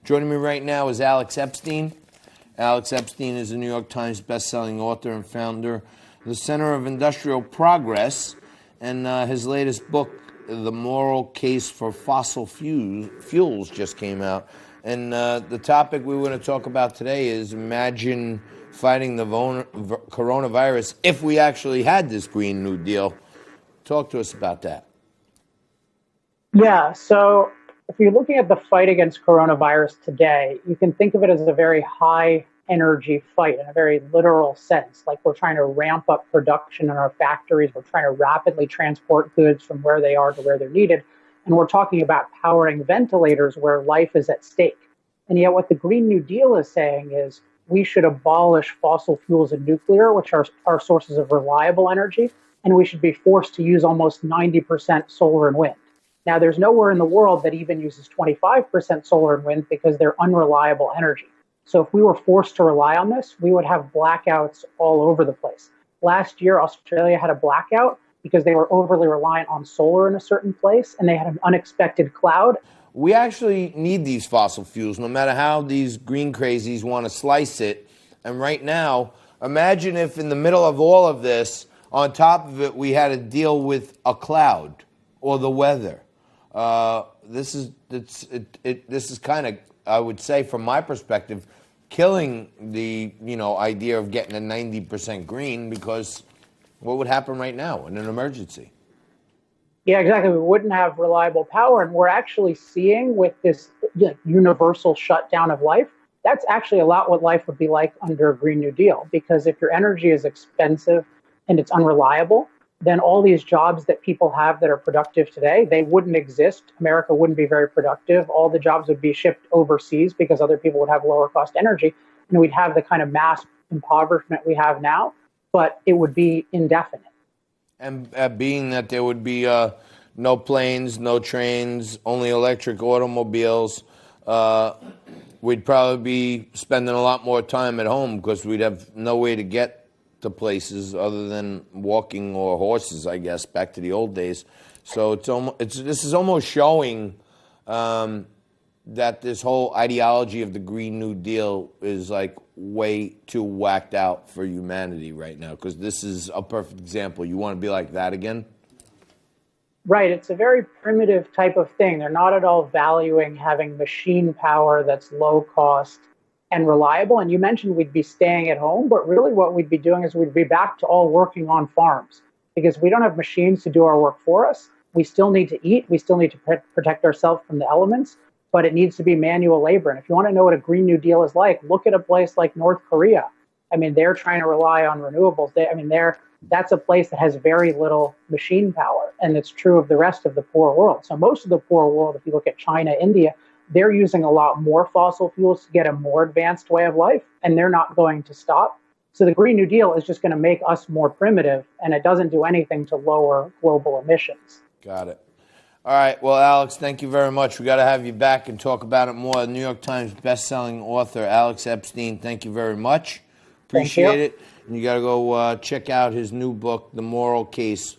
Joining me right now is Alex Epstein. Alex Epstein is a New York Times bestselling author and founder of the Center of Industrial Progress, and his latest book, The Moral Case for Fossil Fuels, just came out. And the topic we want to talk about today is imagine fighting the coronavirus if we actually had this Green New Deal. Talk to us about that. Yeah, so if you're looking at the fight against coronavirus today, you can think of it as a very high energy fight in a very literal sense. Like we're trying to ramp up production in our factories. We're trying to rapidly transport goods from where they are to where they're needed. And we're talking about powering ventilators where life is at stake. And yet what the Green New Deal is saying is we should abolish fossil fuels and nuclear, which are our sources of reliable energy, and we should be forced to use almost 90% solar and wind. Now, there's nowhere in the world that even uses 25% solar and wind because they're unreliable energy. So if we were forced to rely on this, we would have blackouts all over the place. Last year, Australia had a blackout because they were overly reliant on solar in a certain place, and they had an unexpected cloud. We actually need these fossil fuels, no matter how these green crazies want to slice it. And right now, imagine if in the middle of all of this, on top of it, we had to deal with a cloud or the weather. This is kind of, I would say, from my perspective, killing the idea of getting a 90% green, because what would happen right now in an emergency? Yeah, exactly. We wouldn't have reliable power. And we're actually seeing with this universal shutdown of life, that's actually a lot what life would be like under a Green New Deal. Because if your energy is expensive and it's unreliable, then all these jobs that people have that are productive today, they wouldn't exist. America wouldn't be very productive. All the jobs would be shipped overseas because other people would have lower cost energy. And we'd have the kind of mass impoverishment we have now, but it would be indefinite. And being that there would be no planes, no trains, only electric automobiles, we'd probably be spending a lot more time at home because we'd have no way to get to places other than walking or horses, I guess, back to the old days. So this is almost showing that this whole ideology of the Green New Deal is like way too whacked out for humanity right now, because this is a perfect example. You want to be like that again? Right. It's a very primitive type of thing. They're not at all valuing having machine power that's low cost and reliable. And you mentioned we'd be staying at home, but really what we'd be doing is we'd be back to all working on farms, because we don't have machines to do our work for us. We still need to eat. We still need to protect ourselves from the elements, but it needs to be manual labor. And if you want to know what a Green New Deal is like, look at a place like North Korea. I mean, they're trying to rely on renewables. That's a place that has very little machine power. And it's true of the rest of the poor world. So most of the poor world, if you look at China, India, they're using a lot more fossil fuels to get a more advanced way of life, and they're not going to stop. So the Green New Deal is just going to make us more primitive, and it doesn't do anything to lower global emissions. Got it. All right. Well, Alex, thank you very much. We got to have you back and talk about it more. New York Times bestselling author Alex Epstein, thank you very much. Appreciate it. And you got to go check out his new book, The Moral Case